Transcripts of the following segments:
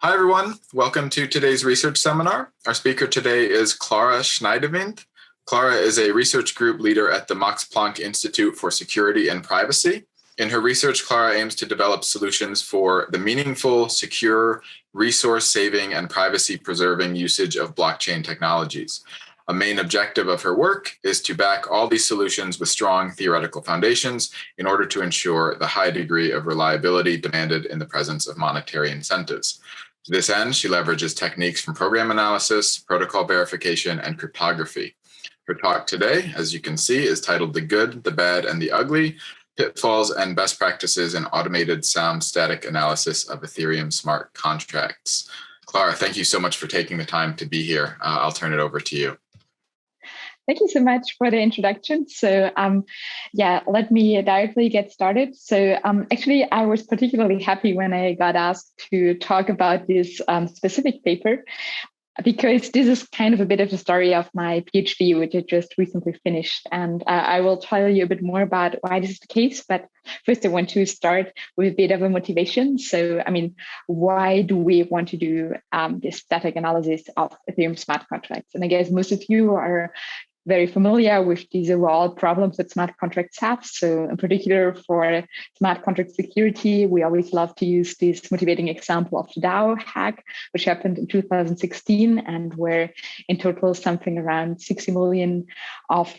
Hi, everyone. Welcome to today's research seminar. Our speaker today is Clara Schneidewind. Clara is a research group leader at the Max Planck Institute for Security and Privacy. In her research, Clara aims to develop solutions for the meaningful, secure, resource-saving, and privacy-preserving usage of blockchain technologies. A main objective of her work is to back all these solutions with strong theoretical foundations in order to ensure the high degree of reliability demanded in the presence of monetary incentives. To this end, she leverages techniques from program analysis, protocol verification, and cryptography. Her talk today, as you can see, is titled The Good, the Bad, and the Ugly, Pitfalls and Best Practices in Automated Sound Static Analysis of Ethereum Smart Contracts. Clara, thank you so much for taking the time to be here. I'll turn it over to you. Thank you so much for the introduction. So let me directly get started. So actually, I was particularly happy when I got asked to talk about this specific paper, because this is kind of a bit of the story of my PhD, which I just recently finished. And I will tell you a bit more about why this is the case. But first, I want to start with a bit of a motivation. So, why do we want to do this static analysis of Ethereum smart contracts? And I guess most of you are very familiar with these overall problems that smart contracts have. So in particular for smart contract security, we always love to use this motivating example of the DAO hack, which happened in 2016, and where in total something around 60 million of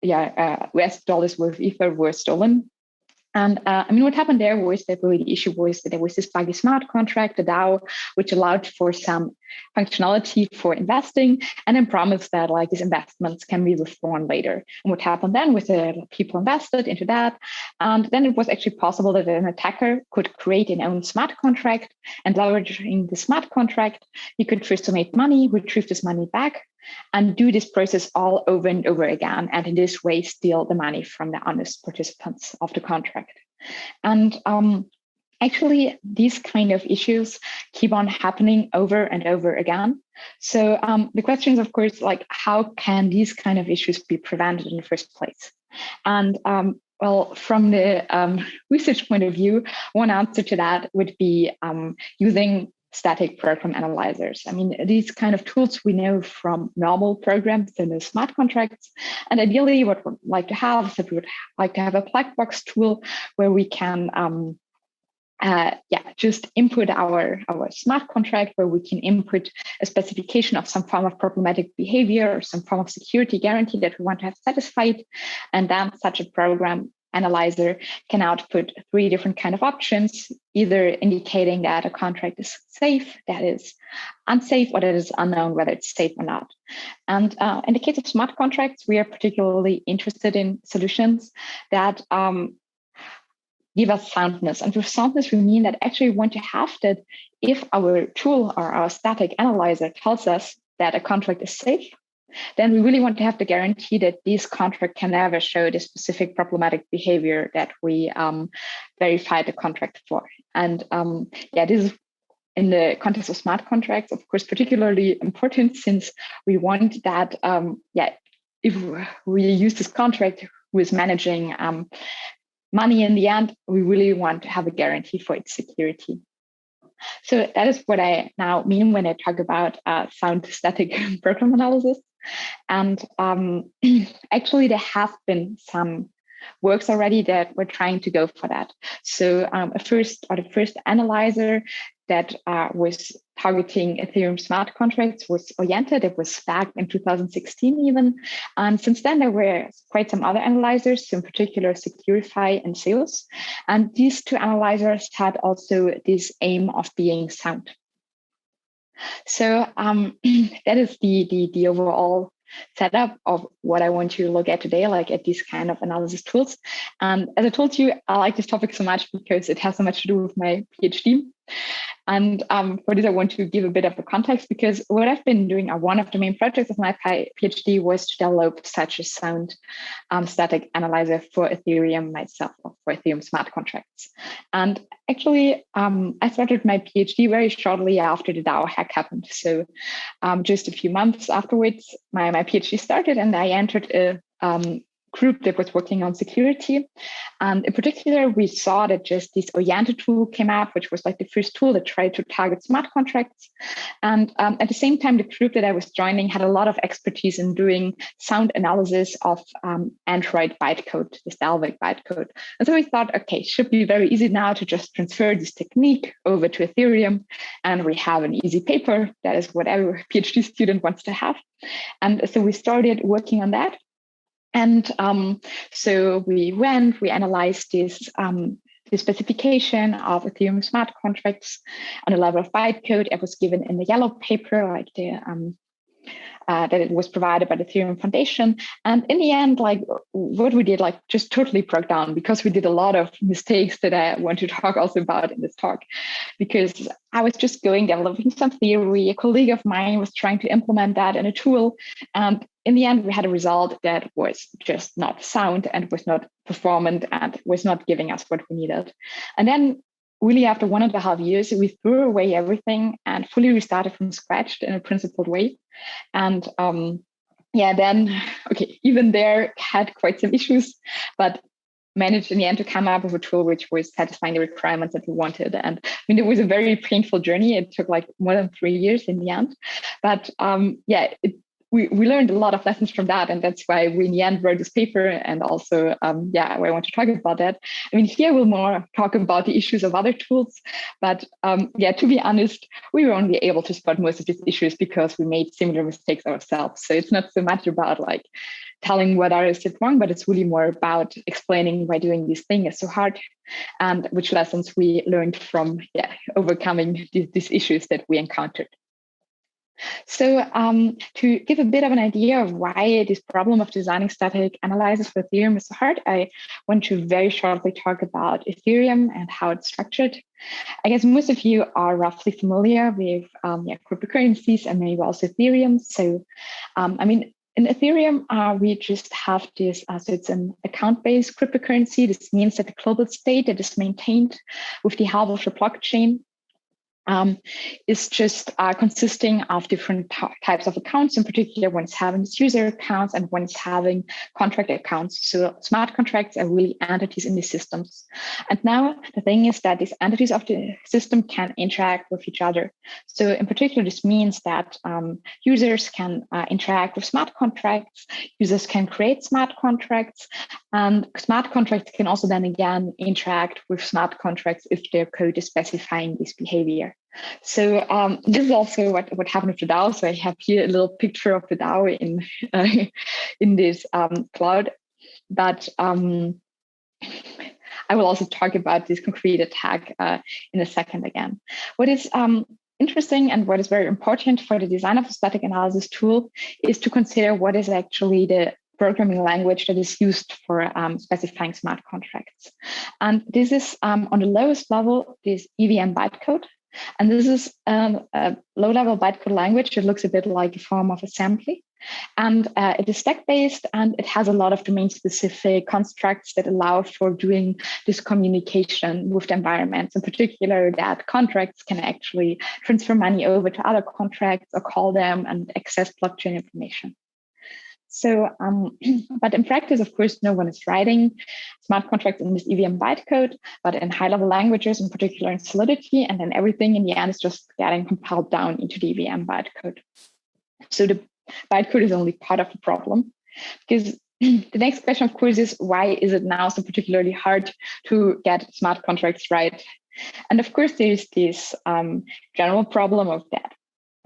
US dollars worth of Ether were stolen. And what happened there was that really the issue was that there was this buggy smart contract, the DAO, which allowed for some functionality for investing, and then promised that these investments can be withdrawn later. And what happened then was that people invested into that, and then it was actually possible that an attacker could create an own smart contract, and leveraging the smart contract, he could first make money, retrieve this money back, and do this process all over and over again, and in this way steal the money from the honest participants of the contract. And actually, these kind of issues keep on happening over and over again. So the question is, of course, how can these kind of issues be prevented in the first place? And from the research point of view, one answer to that would be using static program analyzers. These kind of tools we know from normal programs and the smart contracts. And ideally, what we'd like to have is that we would like to have a black box tool where we can just input our smart contract, where we can input a specification of some form of problematic behavior or some form of security guarantee that we want to have satisfied. And then such a program analyzer can output three different kind of options, either indicating that a contract is safe, that is unsafe, or that is unknown whether it's safe or not. And in the case of smart contracts, we are particularly interested in solutions that give us soundness. And with soundness, we mean that actually we want to have that if our tool or our static analyzer tells us that a contract is safe, then we really want to have the guarantee that this contract can never show the specific problematic behavior that we verified the contract for. And this is in the context of smart contracts, of course, particularly important, since we want that, if we use this contract who is managing money in the end, we really want to have a guarantee for its security. So that is what I now mean when I talk about sound static program analysis. And actually, there have been some works already that were trying to go for that. So the first analyzer that was targeting Ethereum smart contracts was oriented. It was back in 2016 even. And since then, there were quite some other analyzers, in particular Securify and Zeus. And these two analyzers had also this aim of being sound. So that is the overall setup of what I want to look at today, at these kind of analysis tools. And as I told you, I like this topic so much because it has so much to do with my PhD. And for this, I want to give a bit of a context, because what I've been doing, one of the main projects of my PhD was to develop such a sound static analyzer for Ethereum myself, or for Ethereum smart contracts. And actually, I started my PhD very shortly after the DAO hack happened. So just a few months afterwards, my PhD started, and I entered a group that was working on security. And in particular, we saw that just this Oyante tool came up, which was like the first tool that tried to target smart contracts. And at the same time, the group that I was joining had a lot of expertise in doing sound analysis of Android bytecode, this Dalvik bytecode. And so we thought, okay, it should be very easy now to just transfer this technique over to Ethereum. And we have an easy paper. That is what every PhD student wants to have. And so we started working on that. And so we analyzed this the specification of Ethereum smart contracts on a level of bytecode. It was given in the yellow paper, like that it was provided by the Ethereum Foundation. And in the end, like what we did, like just totally broke down because we did a lot of mistakes that I want to talk also about in this talk. Because I was just developing some theory. A colleague of mine was trying to implement that in a tool. And in the end, we had a result that was just not sound and was not performant and was not giving us what we needed. And then really after 1.5 years, we threw away everything and fully restarted from scratch in a principled way. And even there had quite some issues, but managed in the end to come up with a tool which was satisfying the requirements that we wanted. And I mean, it was a very painful journey. It took like more than 3 years in the end. But we learned a lot of lessons from that. And that's why we in the end wrote this paper. And also, I want to talk about that. I mean, here we'll more talk about the issues of other tools. But to be honest, we were only able to spot most of these issues because we made similar mistakes ourselves. So it's not so much about like telling what others did wrong, but it's really more about explaining why doing this thing is so hard and which lessons we learned from overcoming these issues that we encountered. So to give a bit of an idea of why this problem of designing static analyzers for Ethereum is so hard, I want to very shortly talk about Ethereum and how it's structured. I guess most of you are roughly familiar with cryptocurrencies and maybe also Ethereum. So, in Ethereum, we just have this, so it's an account-based cryptocurrency. This means that the global state that is maintained with the help of the blockchain is just consisting of different types of accounts. In particular, one is having user accounts and one is having contract accounts. So smart contracts are really entities in the systems. And now the thing is that these entities of the system can interact with each other. So in particular, this means that users can interact with smart contracts. Users can create smart contracts. And smart contracts can also then again interact with smart contracts if their code is specifying this behavior. So this is also what happened with the DAO. So I have here a little picture of the DAO in this cloud. But I will also talk about this concrete attack in a second again. What is interesting and what is very important for the design of a static analysis tool is to consider what is actually the programming language that is used for specifying smart contracts. And this is on the lowest level, this EVM bytecode. And this is a low-level bytecode language. It looks a bit like a form of assembly. And it is stack-based, and it has a lot of domain-specific constructs that allow for doing this communication with the environments. In particular, that contracts can actually transfer money over to other contracts or call them and access blockchain information. So, but in practice, of course, no one is writing smart contracts in this EVM bytecode, but in high-level languages, in particular in Solidity, and then everything in the end is just getting compiled down into the EVM bytecode. So the bytecode is only part of the problem, because the next question, of course, is why is it now so particularly hard to get smart contracts right? And of course, there is this general problem of that.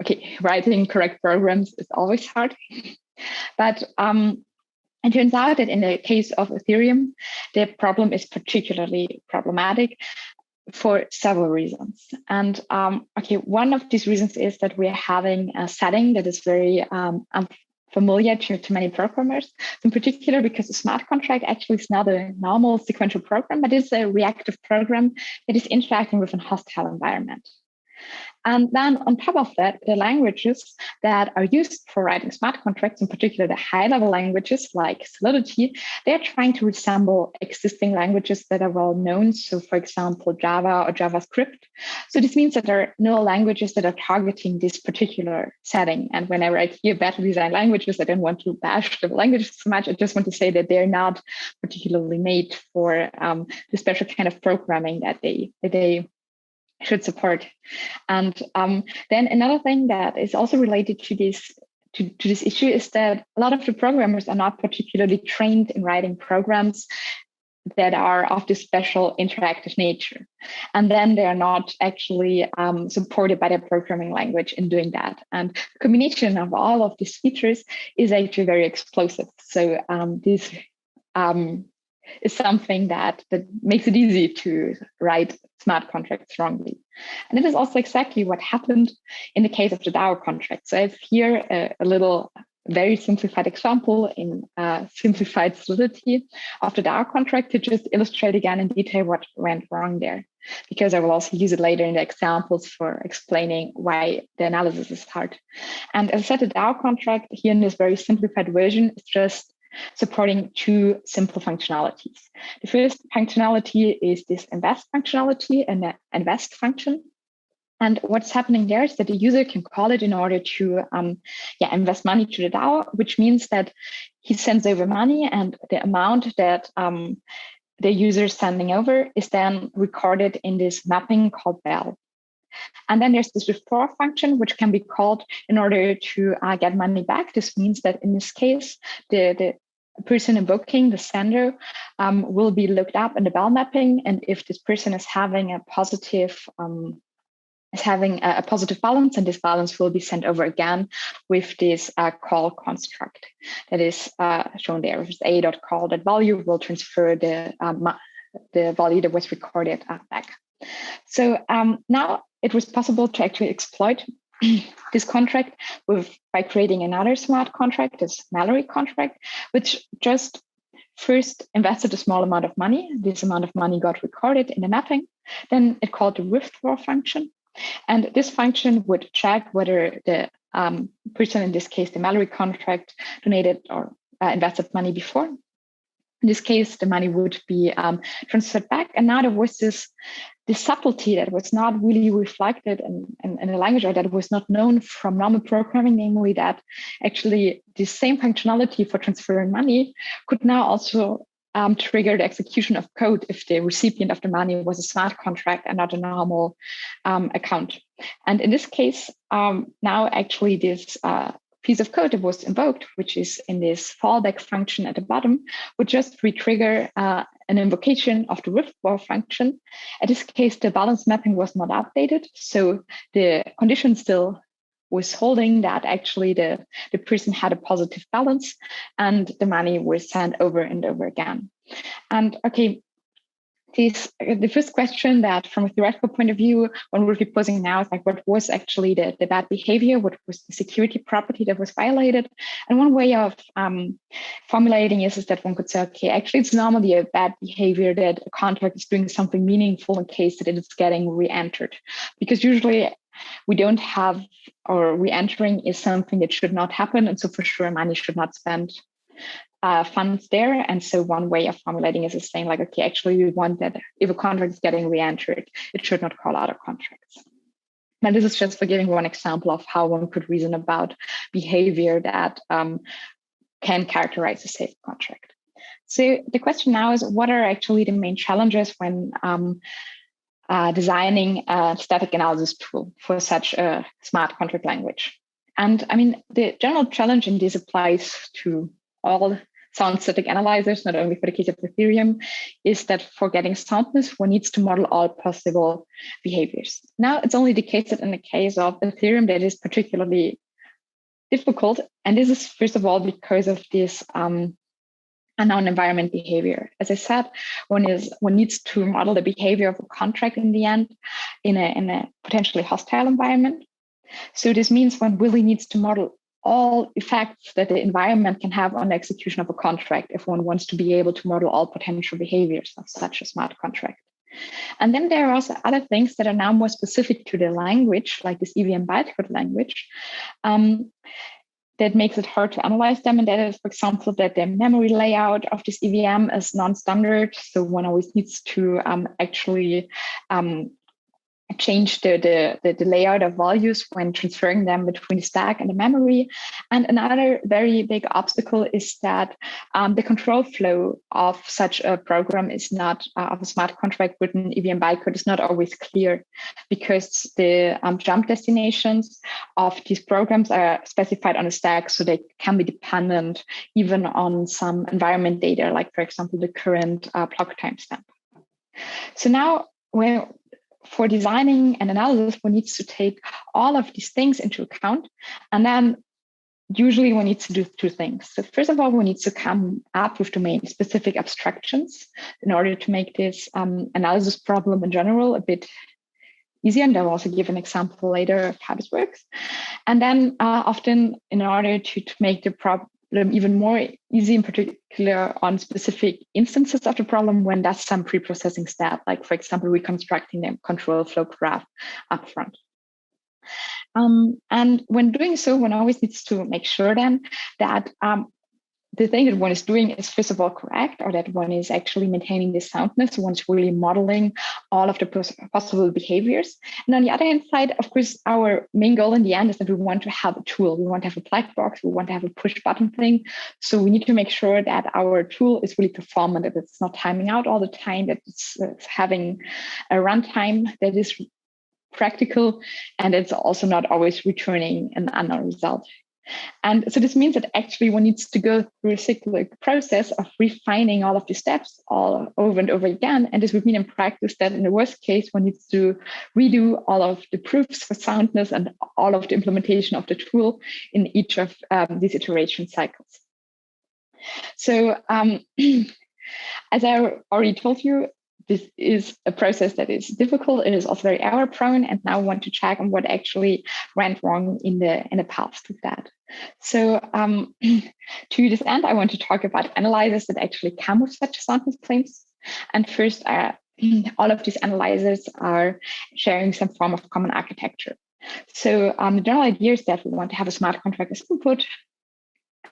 Okay, writing correct programs is always hard. But it turns out that in the case of Ethereum, the problem is particularly problematic for several reasons. And one of these reasons is that we're having a setting that is very familiar to many programmers, in particular because a smart contract actually is not a normal sequential program, but it's a reactive program that is interacting with a hostile environment. And then on top of that, the languages that are used for writing smart contracts, in particular the high-level languages like Solidity, they're trying to resemble existing languages that are well known. So for example, Java or JavaScript. So this means that there are no languages that are targeting this particular setting. And whenever I hear battle design languages, I don't want to bash the languages so much. I just want to say that they're not particularly made for the special kind of programming that they should support. And then another thing that is also related to this issue is that a lot of the programmers are not particularly trained in writing programs that are of this special interactive nature. And then they are not actually supported by their programming language in doing that. And the combination of all of these features is actually very explosive. So this is something that makes it easy to write smart contracts strongly. And it is also exactly what happened in the case of the DAO contract. So I have here a little very simplified example in simplified Solidity of the DAO contract to just illustrate again in detail what went wrong there, because I will also use it later in the examples for explaining why the analysis is hard. And as I said, the DAO contract here in this very simplified version is just supporting two simple functionalities. The first functionality is this invest functionality, an invest function. And what's happening there is that the user can call it in order to invest money to the DAO, which means that he sends over money and the amount that the user is sending over is then recorded in this mapping called BEL. And then there's this withdraw function, which can be called in order to get money back. This means that in this case, the person invoking the sender will be looked up in the BEL mapping. And if this person is having a positive balance, and this balance will be sent over again with this call construct that is shown there. With a.call.value will transfer the value that was recorded back. So now it was possible to actually exploit this contract by creating another smart contract, this Mallory contract, which just first invested a small amount of money. This amount of money got recorded in the mapping. Then it called the withdraw function. And this function would check whether the person, in this case, the Mallory contract, donated or invested money before. In this case, the money would be transferred back. And now there was this subtlety that was not really reflected in the language, or that was not known from normal programming, namely that actually the same functionality for transferring money could now also trigger the execution of code if the recipient of the money was a smart contract and not a normal account. And in this case, now actually this piece of code that was invoked, which is in this fallback function at the bottom, would just re-trigger an invocation of the withdraw function. In this case, the balance mapping was not updated. So the condition still was holding that actually the person had a positive balance and the money was sent over and over again. And okay, the first question that from a theoretical point of view, one would be posing now is like, what was actually the bad behavior? What was the security property that was violated? And one way of formulating is that one could say, okay, actually it's normally a bad behavior that a contract is doing something meaningful in case that it is getting re-entered. Because usually we don't have, or re-entering is something that should not happen. And so for sure, money should not spend funds there. And so one way of formulating is saying like, okay, actually we want that if a contract is getting re-entered, it should not call out of contracts. Now, this is just for giving one example of how one could reason about behavior that can characterize a safe contract. So the question now is, what are actually the main challenges when designing a static analysis tool for such a smart contract language? And I mean, the general challenge in this applies to all sound static analyzers, not only for the case of Ethereum, is that for getting soundness, one needs to model all possible behaviors. Now, it's only the case that in the case of Ethereum that is particularly difficult. And this is, first of all, because of this unknown environment behavior. As I said, one needs to model the behavior of a contract in the end in a potentially hostile environment. So this means one really needs to model all effects that the environment can have on the execution of a contract if one wants to be able to model all potential behaviors of such a smart contract. And then there are also other things that are now more specific to the language, like this EVM bytecode language, that makes it hard to analyze them. And that is, for example, that the memory layout of this EVM is non-standard. So one always needs to actually change the layout of values when transferring them between the stack and the memory. And another very big obstacle is that the control flow of such a program is not, of a smart contract written EVM bytecode is not always clear, because the jump destinations of these programs are specified on the stack, so they can be dependent even on some environment data, like, for example, the current block timestamp. So now, for designing and analysis, one needs to take all of these things into account. And then usually one needs to do two things. So first of all, one needs to come up with domain-specific abstractions in order to make this analysis problem in general a bit easier. And I'll also give an example later of how this works. And then often, in order to make the problem even more easy, in particular on specific instances of the problem, when that's some pre-processing step, like, for example, reconstructing the control flow graph upfront. And when doing so, one always needs to make sure then that the thing that one is doing is, first of all, correct, or that one is actually maintaining the soundness. One's really modeling all of the possible behaviors. And on the other hand side, of course, our main goal in the end is that we want to have a tool. We want to have a black box. We want to have a push button thing. So we need to make sure that our tool is really performant, that it's not timing out all the time, that it's having a runtime that is practical, and it's also not always returning an unknown result. And so this means that actually one needs to go through a cyclic process of refining all of the steps all over and over again. And this would mean in practice that in the worst case, one needs to redo all of the proofs for soundness and all of the implementation of the tool in each of these iteration cycles. So as I already told you, this is a process that is difficult. It is also very error prone, and now I want to check on what actually went wrong in the past with that. So to this end, I want to talk about analyzers that actually come with such soundness claims. And first, all of these analyzers are sharing some form of common architecture. So the general idea is that we want to have a smart contract as input,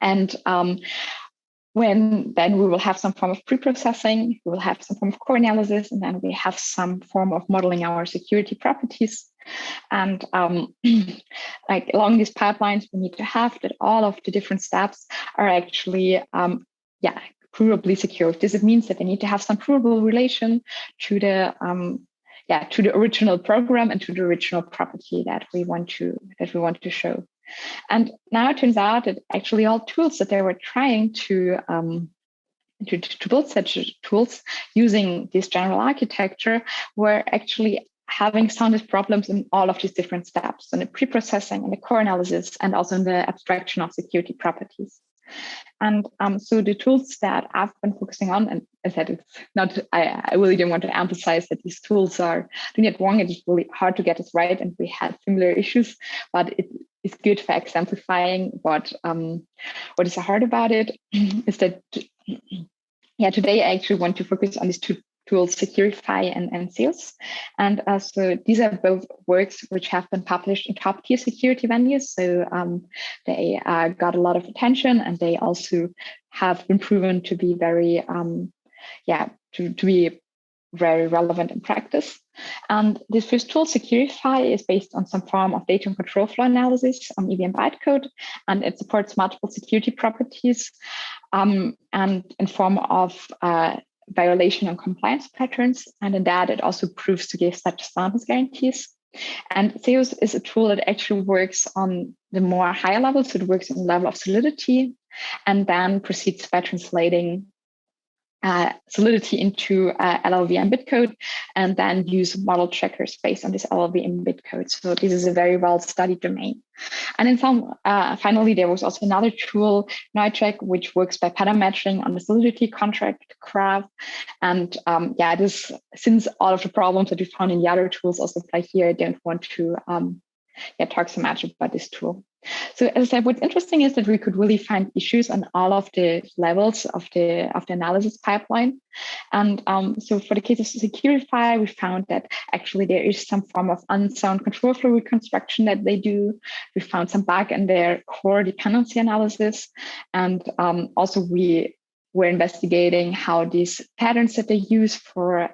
and then we will have some form of preprocessing, we will have some form of core analysis, and then we have some form of modeling our security properties. And like along these pipelines, we need to have that all of the different steps are actually, provably secure. This means that they need to have some provable relation to the original program and to the original property that we want to show. And now it turns out that actually all tools that they were trying to build such tools using this general architecture were actually having soundness problems in all of these different steps, in the preprocessing and the core analysis, and also in the abstraction of security properties. And so the tools that I've been focusing on, and as I said, it's not, I really don't want to emphasize that these tools are doing it wrong. It's really hard to get this right, and we had similar issues, but it is good for exemplifying what is hard about it. Is that, today I actually want to focus on these two tools, Securify and Sales. And so these are both works which have been published in top tier security venues. So they got a lot of attention, and they also have been proven to be very, to be very relevant in practice. And this first tool, Securify, is based on some form of data and control flow analysis on EVM bytecode, and it supports multiple security properties and in form of violation and compliance patterns. And in that, it also proves to give such soundness guarantees. And Sales is a tool that actually works on the more higher level. So it works on the level of solidity, and then proceeds by translating solidity into LLVM bitcode, and then use model checkers based on this LLVM bitcode. So this is a very well-studied domain. And in some, finally, there was also another tool, Neucheck, which works by pattern matching on the solidity contract graph. And this, since all of the problems that we found in the other tools also apply here, I don't want to talk so much about this tool. So as I said, what's interesting is that we could really find issues on all of the levels of the analysis pipeline. And so for the case of Securify, we found that actually there is some form of unsound control flow reconstruction that they do. We found some bug in their core dependency analysis. And also we were investigating how these patterns that they use for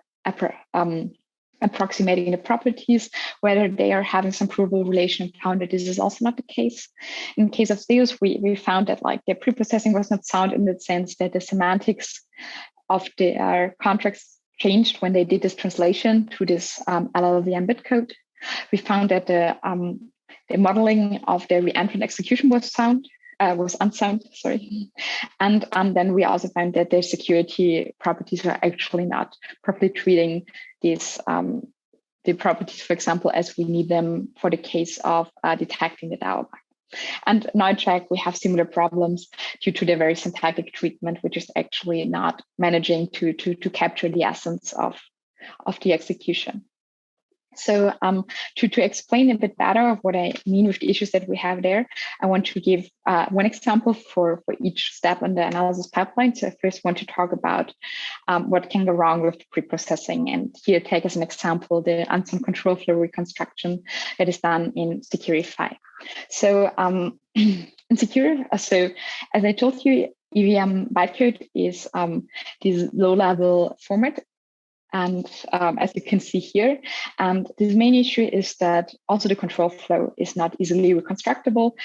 approximating the properties, whether they are having some provable relation, and found that this is also not the case. In the case of Zeus, we found that like their preprocessing was not sound in the sense that the semantics of their contracts changed when they did this translation to this LLVM bitcode. We found that the modeling of the reentrant execution was unsound, sorry. And then we also found that their security properties were actually not properly treating these the properties, for example, as we need them for the case of detecting the DAO bug. And now in Track, we have similar problems due to the very syntactic treatment, which is actually not managing to capture the essence of the execution. So to explain a bit better of what I mean with the issues that we have there, I want to give one example for each step in the analysis pipeline. So I first want to talk about what can go wrong with preprocessing. And here take as an example the unsound control flow reconstruction that is done in Securify. So so as I told you, EVM bytecode is this low-level format. And as you can see here, the main issue is that also the control flow is not easily reconstructible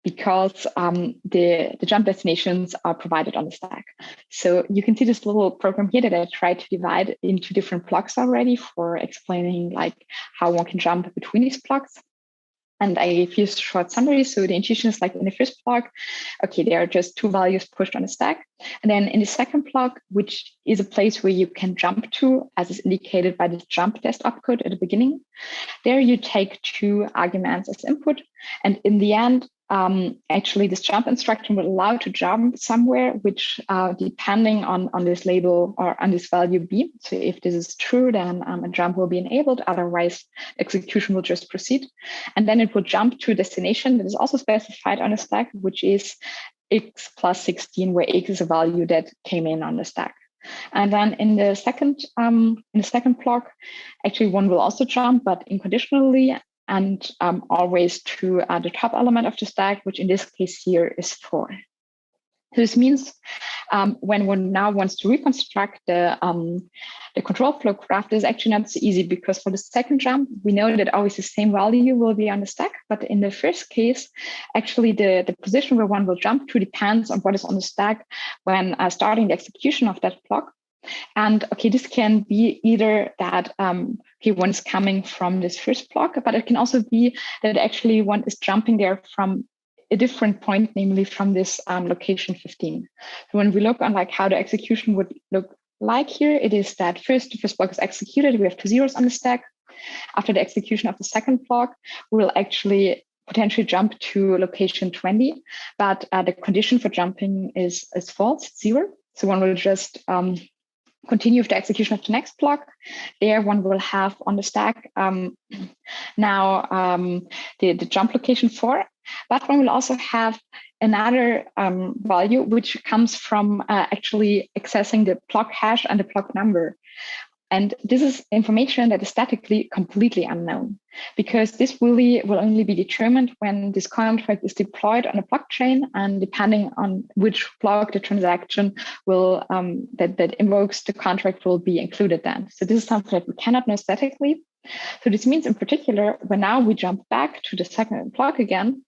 because the jump destinations are provided on the stack. So you can see this little program here that I tried to divide into different blocks already for explaining like how one can jump between these blocks. And I gave you a short summary. So the intuition is like in the first block, okay, there are just two values pushed on a stack. And then in the second block, which is a place where you can jump to, as is indicated by the jump test opcode at the beginning, there you take two arguments as input. And in the end, actually this jump instruction will allow to jump somewhere, which depending on this label or on this value B. So if this is true, then a jump will be enabled. Otherwise, execution will just proceed. And then it will jump to a destination that is also specified on a stack, which is x plus 16, where x is a value that came in on the stack. And then in the second block, actually one will also jump, but unconditionally, and always to the top element of the stack, which in this case here is 4. So this means when one now wants to reconstruct the control flow graph, this is actually not so easy because for the second jump, we know that always the same value will be on the stack. But in the first case, actually the position where one will jump to depends on what is on the stack when starting the execution of that block. And okay, this can be either that one is coming from this first block, but it can also be that actually one is jumping there from a different point, namely from this location 15. So when we look on like how the execution would look like here, it is that first the first block is executed, we have 2 zeros on the stack. After the execution of the second block, we will actually potentially jump to location 20, but the condition for jumping is false, 0. So one will just continue with the execution of the next block. There one will have on the stack now the jump location 4, but one will also have another value which comes from actually accessing the block hash and the block number. And this is information that is statically completely unknown, because this really will only be determined when this contract is deployed on a blockchain, and depending on which block the transaction will that invokes the contract will be included then. So this is something that we cannot know statically. So this means in particular, when now we jump back to the second block again,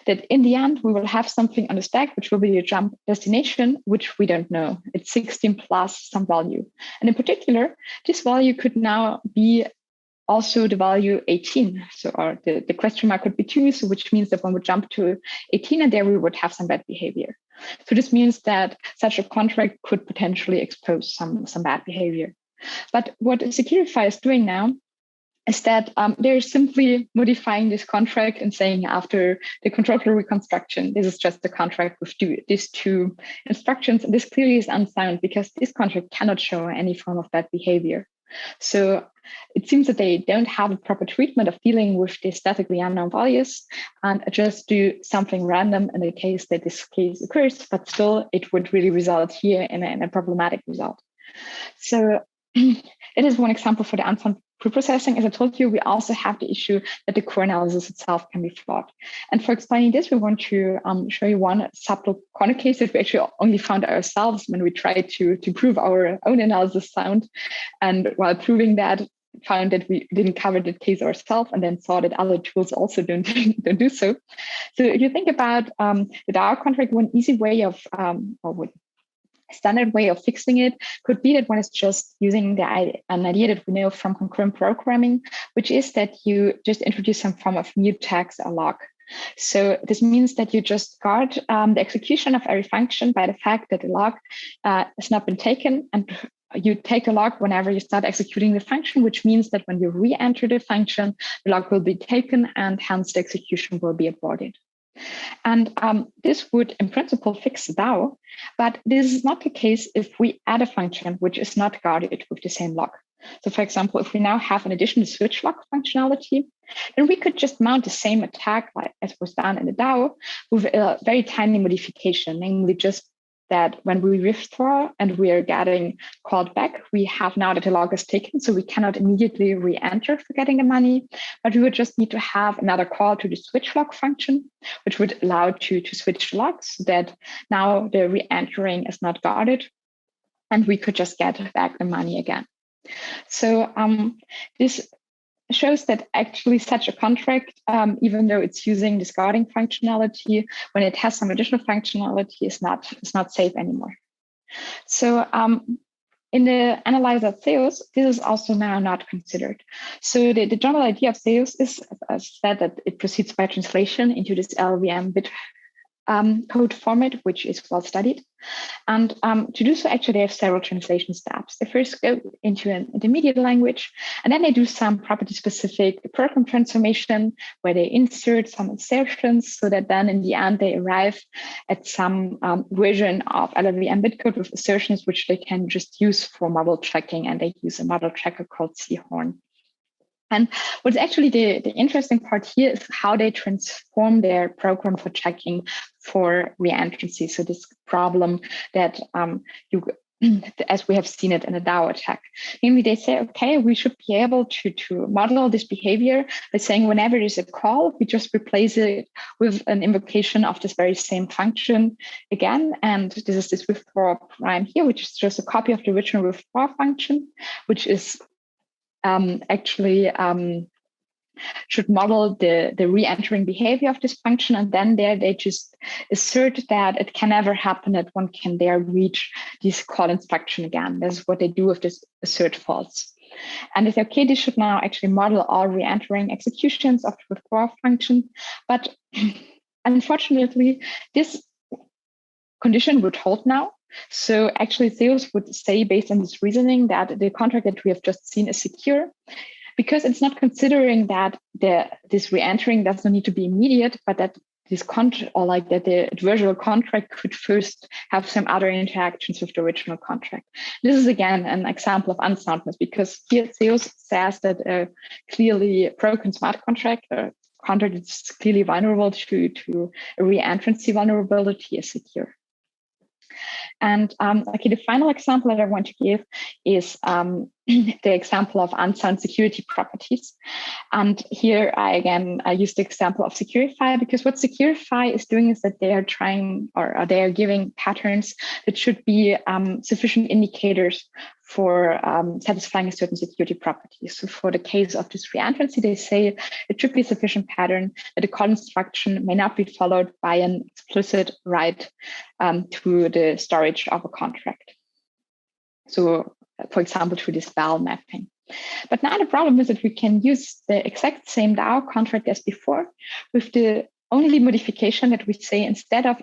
that in the end, we will have something on the stack, which will be a jump destination, which we don't know. It's 16 plus some value. And in particular, this value could now be also the value 18. So or the question mark could be 2, so which means that one would jump to 18 and there we would have some bad behavior. So this means that such a contract could potentially expose some bad behavior. But what Securify is doing now is that they're simply modifying this contract and saying after the control flow reconstruction, this is just the contract with these 2 instructions. And this clearly is unsound because this contract cannot show any form of bad behavior. So it seems that they don't have a proper treatment of dealing with the statically unknown values and just do something random in the case that this case occurs, but still it would really result here in a problematic result. So it is one example for the unsigned preprocessing. As I told you, we also have the issue that the core analysis itself can be flawed. And for explaining this, we want to show you one subtle corner case that we actually only found ourselves when we tried to prove our own analysis sound. And while proving that, found that we didn't cover the case ourselves, and then saw that other tools also don't do so. So if you think about the DAO contract, one easy way of, standard way of fixing it could be that one is just using an idea that we know from concurrent programming, which is that you just introduce some form of mutex or lock. So this means that you just guard the execution of every function by the fact that the lock has not been taken, and you take a lock whenever you start executing the function, which means that when you re-enter the function, the lock will be taken and hence the execution will be aborted. And this would, in principle, fix the DAO, but this is not the case if we add a function which is not guarded with the same lock. So, for example, if we now have an additional switch lock functionality, then we could just mount the same attack as was done in the DAO with a very tiny modification, namely just that when we withdraw and we are getting called back, we have now that the lock is taken, so we cannot immediately re-enter for getting the money, but we would just need to have another call to the switch lock function, which would allow to switch locks so that now the re-entering is not guarded, and we could just get back the money again. So this shows that actually such a contract, even though it's using this guarding functionality, when it has some additional functionality, is not safe anymore. So in the analyzer Zeus, this is also now not considered. So the general idea of Zeus is, as said, that it proceeds by translation into this LLVM bit code format, which is well studied. And to do so, actually, they have several translation steps. They first go into an intermediate language, and then they do some property-specific program transformation where they insert some insertions so that then in the end, they arrive at some version of LLVM bitcode with assertions which they can just use for model tracking, and they use a model tracker called Seahorn. And what's actually the interesting part here is how they transform their program for checking for reentrancy. So this problem that as we have seen it in a DAO attack. Namely, they say, okay, we should be able to model this behavior by saying whenever there's a call, we just replace it with an invocation of this very same function again. And this is this withdraw prime here, which is just a copy of the original withdraw function, which is actually should model the re-entering behavior of this function. And then there they just assert that it can never happen that one can there reach this call instruction again. This is what they do with this assert false. And they say, okay, this should now actually model all re-entering executions of the withdraw function. But unfortunately, this condition would hold now. So actually, Zeus would say, based on this reasoning, that the contract that we have just seen is secure, because it's not considering that this re-entering does not need to be immediate, but that this contract, or like that the adversarial contract could first have some other interactions with the original contract. This is again an example of unsoundness, because here Zeus says that a clearly broken smart contract, a contract that's clearly vulnerable to a re-entrancy vulnerability, is secure. And okay, the final example that I want to give is the example of unsound security properties. And here I use the example of Securify, because what Securify is doing is that they are trying, or they are giving patterns that should be sufficient indicators for satisfying a certain security property. So for the case of this reentrancy, they say it should be a sufficient pattern that the call instruction may not be followed by an explicit write to the storage of a contract. So for example, through this val mapping. But now the problem is that we can use the exact same DAO contract as before, with the only modification that we say, instead of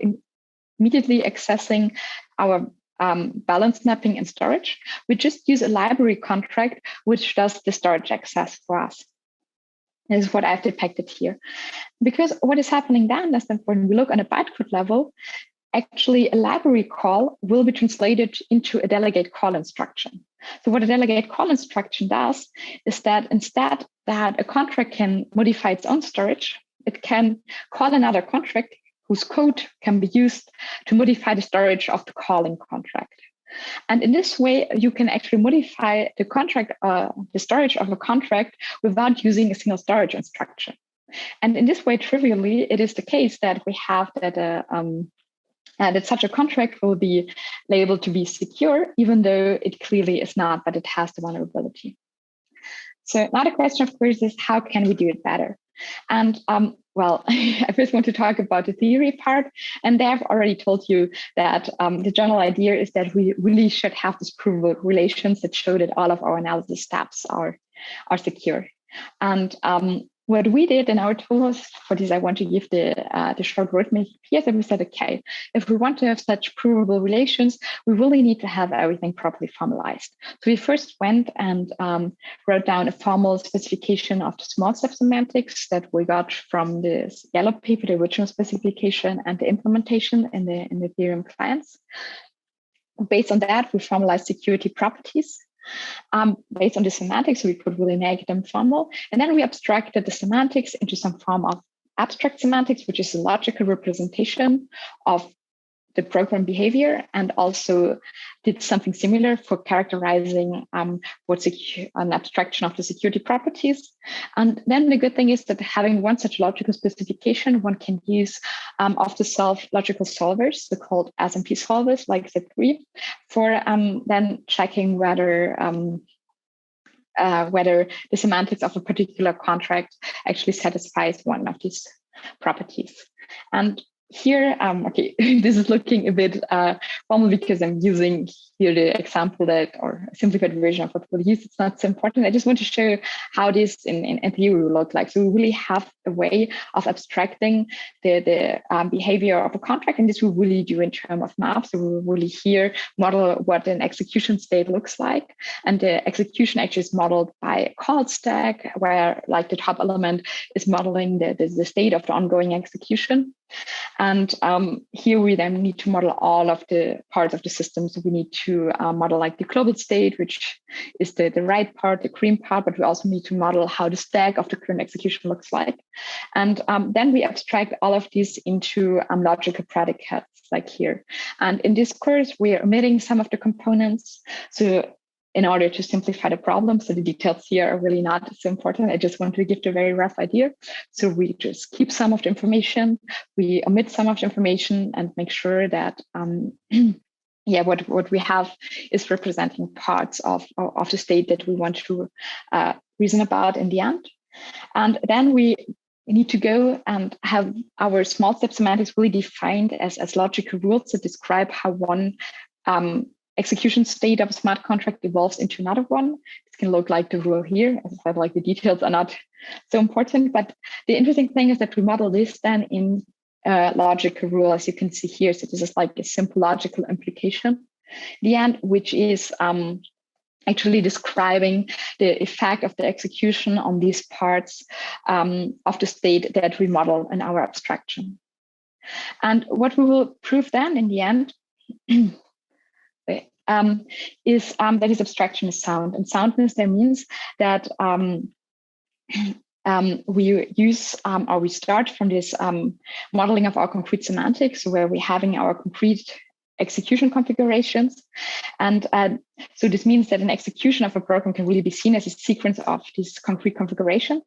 immediately accessing our balance mapping and storage, we just use a library contract which does the storage access for us. This is what I've depicted here. Because what is happening then is that when we look on a bytecode level, actually a library call will be translated into a delegate call instruction. So what a delegate call instruction does is that instead that a contract can modify its own storage, it can call another contract whose code can be used to modify the storage of the calling contract. And in this way, you can actually modify the contract, the storage of a contract without using a single storage instruction. And in this way, trivially, it is the case that we have that such a contract will be labeled to be secure, even though it clearly is not, but it has the vulnerability. So now the question, of course, is how can we do it better? And well, I first want to talk about the theory part. And they have already told you that the general idea is that we really should have these provable relations that show that all of our analysis steps are secure. And what we did in our tools, for this I want to give the short roadmap here, that we said, okay, if we want to have such provable relations, we really need to have everything properly formalized. So we first went and wrote down a formal specification of the small step semantics that we got from this yellow paper, the original specification and the implementation in the Ethereum clients. Based on that, we formalized security properties. Based on the semantics, we could really make them formal. And then we abstracted the semantics into some form of abstract semantics, which is a logical representation of the program behavior, and also did something similar for characterizing what's an abstraction of the security properties. And then the good thing is that having one such logical specification, one can use off-the-shelf logical solvers, the called SMP solvers like Z3, for then checking whether the semantics of a particular contract actually satisfies one of these properties. And here, okay, this is looking a bit formal because I'm using here the example that, or a simplified version of what we'll use. It's not so important. I just want to show how this in theory will look like. So we really have a way of abstracting the behavior of a contract, and this we really do in terms of maps. So we will really here model what an execution state looks like. And the execution actually is modeled by a call stack, where like the top element is modeling the state of the ongoing execution. And here we then need to model all of the parts of the system. So we need to model like the global state, which is the right part, the green part, but we also need to model how the stack of the current execution looks like. And then we abstract all of these into logical predicates like here. And in this course, we are omitting some of the components. So in order to simplify the problem, so the details here are really not so important. I just want to give the very rough idea. So we just keep some of the information, we omit some of the information, and make sure that what we have is representing parts of the state that we want to reason about in the end. And then we need to go and have our small step semantics really defined as logical rules that describe how one execution state of a smart contract evolves into another one. This can look like the rule here. As I said, like the details are not so important, but the interesting thing is that we model this then in a logical rule, as you can see here. So this is like a simple logical implication, the end, which is actually describing the effect of the execution on these parts of the state that we model in our abstraction. And what we will prove then in the end is that this abstraction is sound. And soundness there means that we use or we start from this modeling of our concrete semantics, where we're having our concrete execution configurations. And so this means that an execution of a program can really be seen as a sequence of these concrete configurations.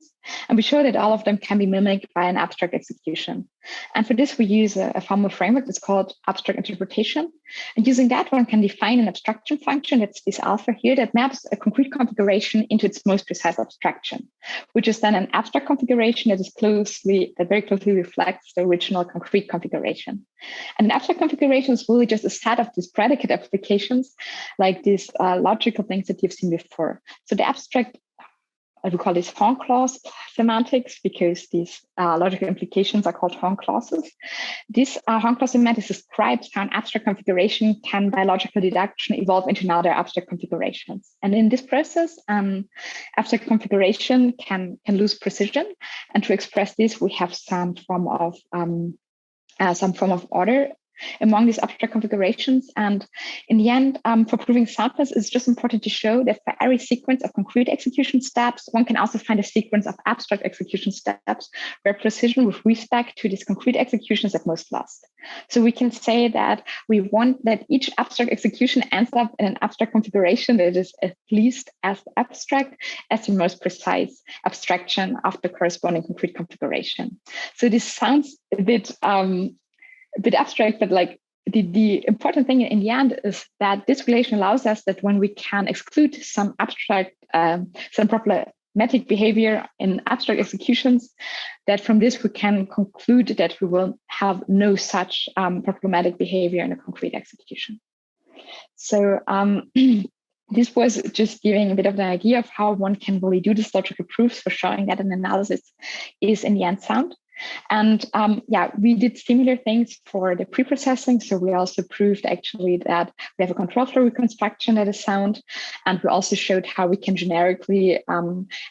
And we show that all of them can be mimicked by an abstract execution. And for this, we use a formal framework that's called abstract interpretation. And using that, one can define an abstraction function, that's this alpha here, that maps a concrete configuration into its most precise abstraction, which is then an abstract configuration that very closely reflects the original concrete configuration. And an abstract configuration is really just a set of these predicate applications, like these logical things that you've seen before. So the abstract, I would call this horn clause semantics, because these logical implications are called horn clauses. This horn clause semantics describes how an abstract configuration can, by logical deduction, evolve into another abstract configurations. And in this process, abstract configuration can lose precision. And to express this, we have some form of order among these abstract configurations. And in the end, for proving soundness, it's just important to show that for every sequence of concrete execution steps, one can also find a sequence of abstract execution steps where precision with respect to this concrete execution is at most lost. So we can say that we want that each abstract execution ends up in an abstract configuration that is at least as abstract as the most precise abstraction of the corresponding concrete configuration. So this sounds a bit abstract, but like the important thing in the end is that this relation allows us that when we can exclude some abstract, some problematic behavior in abstract executions, that from this we can conclude that we will have no such problematic behavior in a concrete execution. So this was just giving a bit of an idea of how one can really do this logical proofs for showing that an analysis is in the end sound. And we did similar things for the preprocessing. So we also proved actually that we have a control flow reconstruction that is sound. And we also showed how we can generically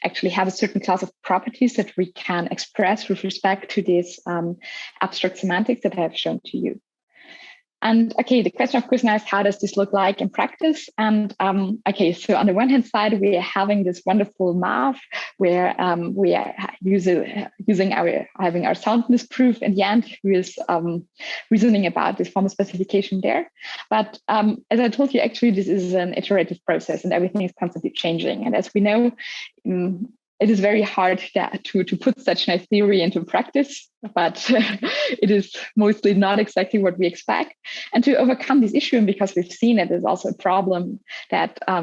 actually have a certain class of properties that we can express with respect to these abstract semantics that I have shown to you. And okay, the question of course now is how does this look like in practice? And so on the one hand side, we are having this wonderful math where we are having our soundness proof in the end, who is reasoning about this formal specification there. But as I told you, actually, this is an iterative process and everything is constantly changing. And as we know, it is very hard to put such a theory into practice, but it is mostly not exactly what we expect. And to overcome this issue, and because we've seen it is also a problem that a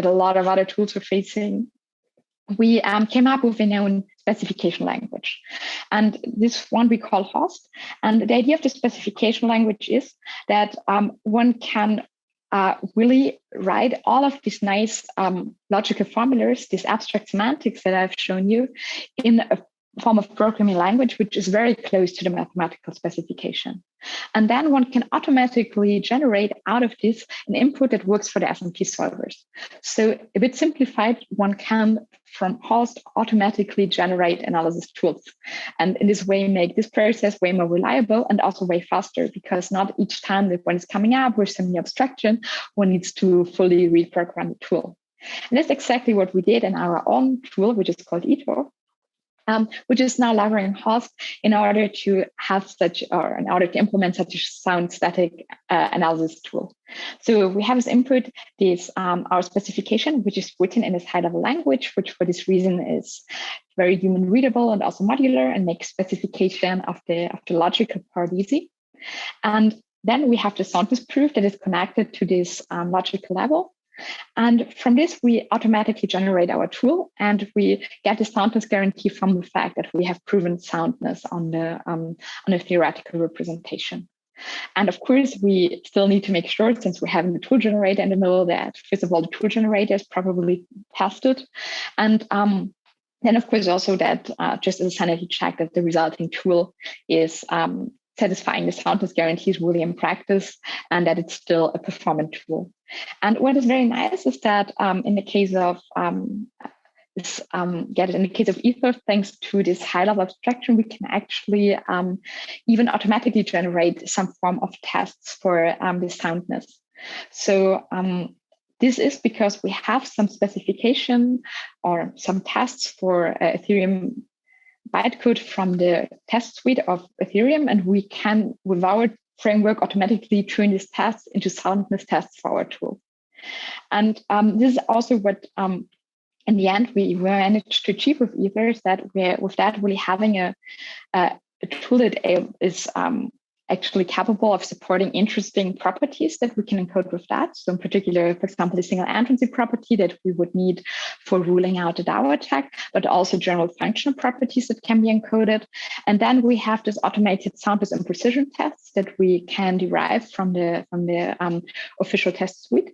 lot of other tools are facing, we came up with a known specification language. And this one we call HOST. And the idea of the specification language is that one can really write all of these nice logical formulas, these abstract semantics that I've shown you, in a form of programming language, which is very close to the mathematical specification. And then one can automatically generate out of this an input that works for the SMT solvers. So a bit simplified, one can from HOST automatically generate analysis tools. And in this way, make this process way more reliable and also way faster, because not each time that one is coming up with some new abstraction, one needs to fully reprogram the tool. And that's exactly what we did in our own tool, which is called Ito. Which is now leveraging HOST in order to have in order to implement such a sound static analysis tool. So we have as input this our specification, which is written in this high-level language, which for this reason is very human readable and also modular and makes specification of the logical part easy. And then we have the soundness proof that is connected to this logical level. And from this, we automatically generate our tool, and we get the soundness guarantee from the fact that we have proven soundness on a theoretical representation. And of course, we still need to make sure, since we're having the tool generator in the middle, that first of all, the tool generator is probably tested. And then, of course, also that just as a sanity check, that the resulting tool is satisfying the soundness guarantees really in practice, and that it's still a performant tool. And what is very nice is that in the case of Ether, thanks to this high-level abstraction, we can actually even automatically generate some form of tests for the soundness. So this is because we have some specification or some tests for Ethereum bytecode from the test suite of Ethereum, and we can, with our framework, automatically turn these tests into soundness tests for our tool. And this is also what, in the end, we managed to achieve with Ether, is that we're with that really having a tool that is actually capable of supporting interesting properties that we can encode with that. So in particular, for example, the single entrancy property that we would need for ruling out a DAO attack, but also general functional properties that can be encoded. And then we have this automated soundness and precision tests that we can derive from the official test suite.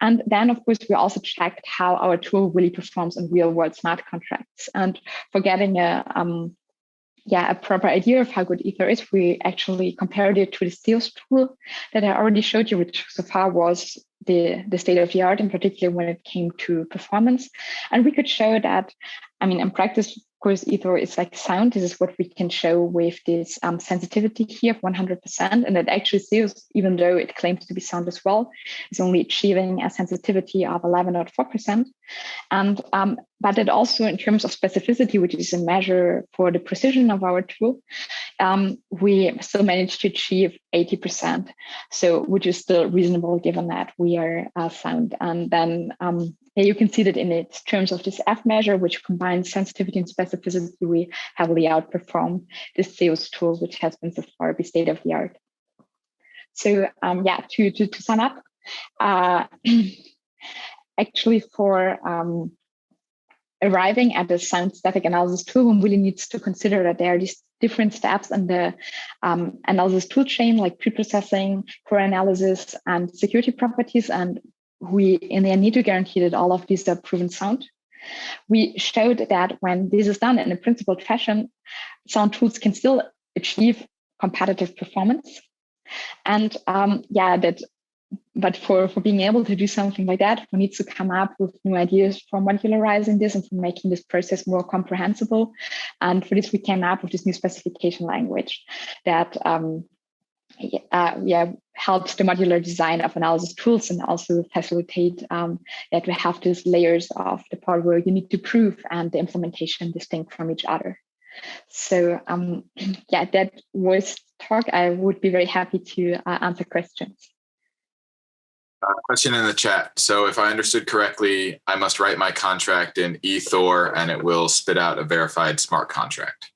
And then, of course, we also checked how our tool really performs in real-world smart contracts. And for getting a proper idea of how good Ether is, we actually compared it to the Steos tool that I already showed you, which so far was the state of the art, in particular when it came to performance. And we could show that, in practice, course, Ether is like sound. This is what we can show with this sensitivity here of 100%. And it actually sees, even though it claims to be sound as well, it's only achieving a sensitivity of 11.4%. And but it also, in terms of specificity, which is a measure for the precision of our tool, we still managed to achieve 80%. So, which is still reasonable given that we are sound. And then you can see that in its terms of this F measure, which combines sensitivity and specificity, we heavily outperform this SEOS tool, which has been so far the state of the art. So to sum up, actually for arriving at a sound static analysis tool, one really needs to consider that there are these different steps in the analysis tool chain, like preprocessing, core analysis, and security properties. And we in the end need to guarantee that all of these are proven sound. We showed that when this is done in a principled fashion, sound tools can still achieve competitive performance. And but for being able to do something like that, we need to come up with new ideas for modularizing this and for making this process more comprehensible. And for this, we came up with this new specification language that helps the modular design of analysis tools and also facilitate that we have these layers of the part where you need to prove and the implementation distinct from each other. So that was talk. I would be very happy to answer questions. Question in the chat. So if I understood correctly, I must write my contract in Ethor and it will spit out a verified smart contract.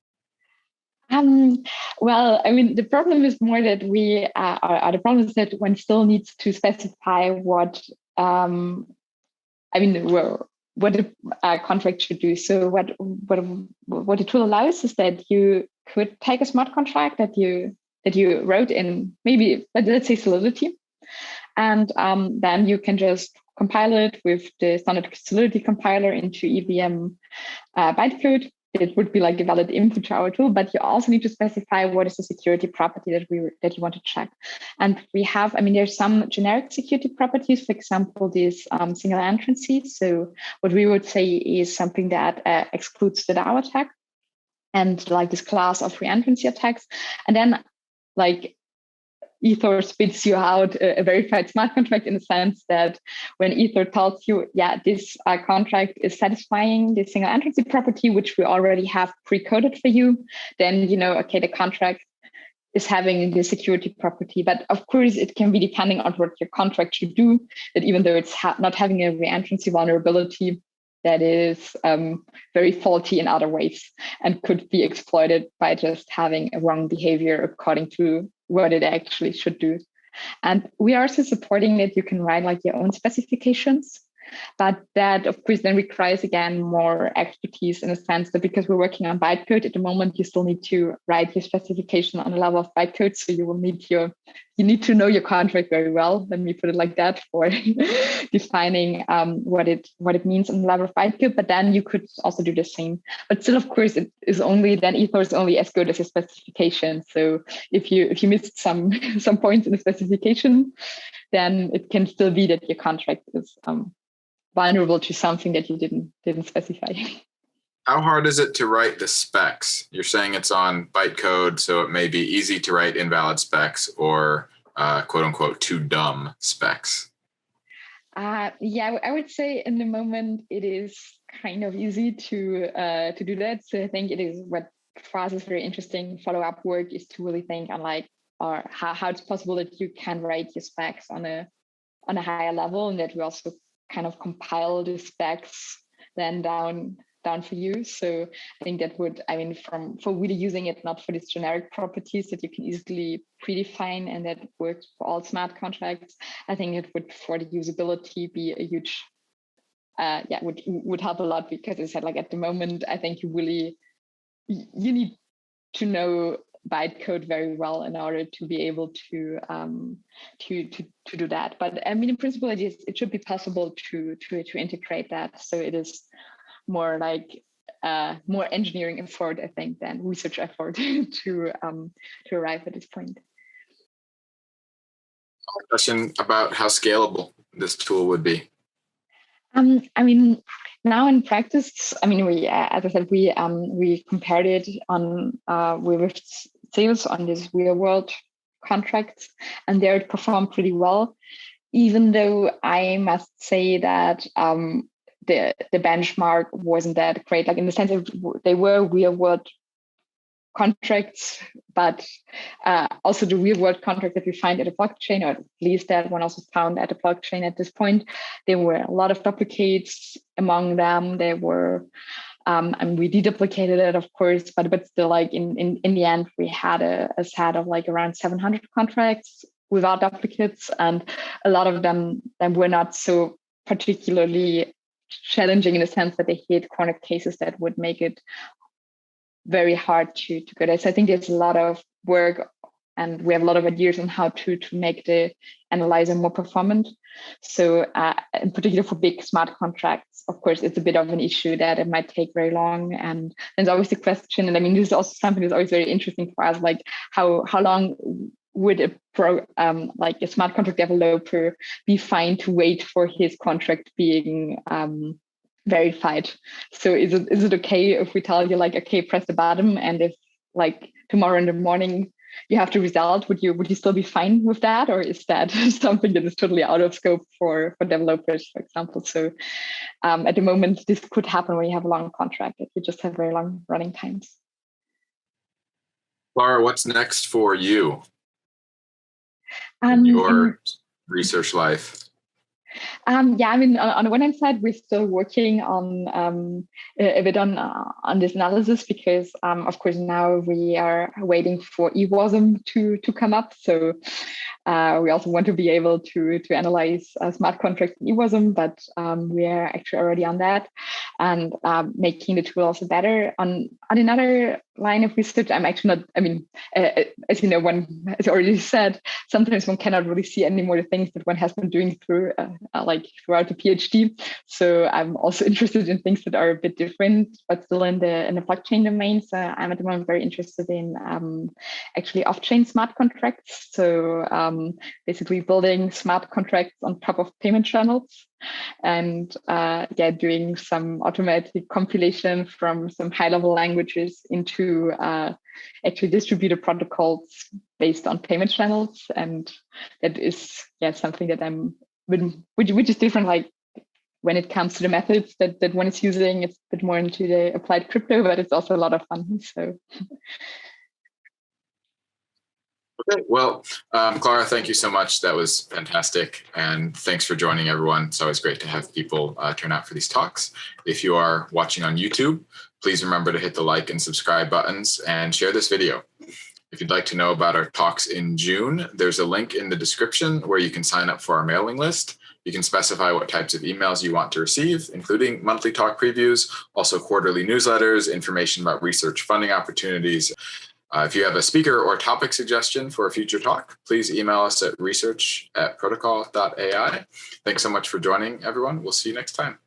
Well, I mean, the problem is more that the problem is that one still needs to specify what a contract should do. So what the tool allows is that you could take a smart contract that you wrote in maybe, let's say, Solidity, and then you can just compile it with the standard Solidity compiler into EVM bytecode. It would be like a valid input to our tool, but you also need to specify what is the security property that you want to check. And we have, there's some generic security properties, for example, these single entrancy. So what we would say is something that excludes the DAO attack and like this class of reentrancy attacks. And then like Ether spits you out a verified smart contract in the sense that when Ether tells you, this contract is satisfying the single entrancy property, which we already have pre-coded for you, then the contract is having the security property. But of course, it can be depending on what your contract should do, that even though it's not having a reentrancy vulnerability, that is very faulty in other ways and could be exploited by just having a wrong behavior according to what it actually should do. And we are also supporting that you can write like your own specifications, but that of course then requires again more expertise in a sense that because we're working on bytecode at the moment, you still need to write your specification on a level of bytecode. So you will need you need to know your contract very well. Let me put it like that for defining what it means on the level of bytecode. But then you could also do the same. But still, of course, it is only then Ether is only as good as a specification. So if you missed some points in the specification, then it can still be that your contract is vulnerable to something that you didn't specify. How hard is it to write the specs? You're saying it's on bytecode, so it may be easy to write invalid specs or quote unquote too dumb specs. I would say in the moment it is kind of easy to do that. So I think it is what for us is very interesting follow-up work is to really think on how it's possible that you can write your specs on a higher level, and that we also kind of compile the specs then down for you. So I think that would, for really using it not for these generic properties that you can easily predefine and that works for all smart contracts, I think it would for the usability be a huge, would help a lot, because as I said, like at the moment, I think you need to know bytecode very well in order to be able to do that. But in principle, it should be possible to integrate that. So it is more like more engineering effort, I think, than research effort to arrive at this point. Question about how scalable this tool would be. I mean, now in practice, I mean, we, as I said, we compared it on with sales on these real world contracts, and there it performed pretty well. Even though I must say that the benchmark wasn't that great, like in the sense of they were real world contracts, but also the real world contract that we find at a blockchain, or at least that one also found at a blockchain at this point, there were a lot of duplicates among them. There were, and we deduplicated it, of course, but still, like in the end, we had a set of like around 700 contracts without duplicates, and a lot of them were not so particularly challenging in the sense that they hit corner cases that would make it very hard to go there. So I think there's a lot of work, and we have a lot of ideas on how to make the analyzer more performant. So in particular for big smart contracts, of course, it's a bit of an issue that it might take very long. And there's always the question, and I mean, this is also something that's always very interesting for us, like how long would like a smart contract developer be fine to wait for his contract being verified? So is it okay if we tell you, like, okay, press the button, and if like tomorrow in the morning you have the result, would you still be fine with that? Or is that something that is totally out of scope for developers, for example? So at the moment, this could happen when you have a long contract, if you just have very long running times. Clara, what's next for you in your research life? Yeah, I mean, on the one hand side, we're still working on a bit on this analysis, because of course now we are waiting for eWASM to come up. So we also want to be able to analyze smart contracts in eWASM, but we are actually already on that, and making the tool also better. On another line of research, I'm actually not, I mean, as you know, one has already said, sometimes one cannot really see anymore the things that one has been doing throughout the PhD. So I'm also interested in things that are a bit different, but still in the blockchain domain. So I'm at the moment very interested in actually off-chain smart contracts. So basically building smart contracts on top of payment channels, and doing some automatic compilation from some high-level languages into actually distributed protocols based on payment channels. And that is something that which is different, like when it comes to the methods that one is using. It's a bit more into the applied crypto, but it's also a lot of fun. So. Okay, well, Clara, thank you so much. That was fantastic. And thanks for joining, everyone. It's always great to have people turn out for these talks. If you are watching on YouTube, please remember to hit the like and subscribe buttons and share this video. If you'd like to know about our talks in June, there's a link in the description where you can sign up for our mailing list. You can specify what types of emails you want to receive, including monthly talk previews, also quarterly newsletters, information about research funding opportunities. If you have a speaker or topic suggestion for a future talk, please email us at research@protocol.ai. Thanks so much for joining, everyone. We'll see you next time.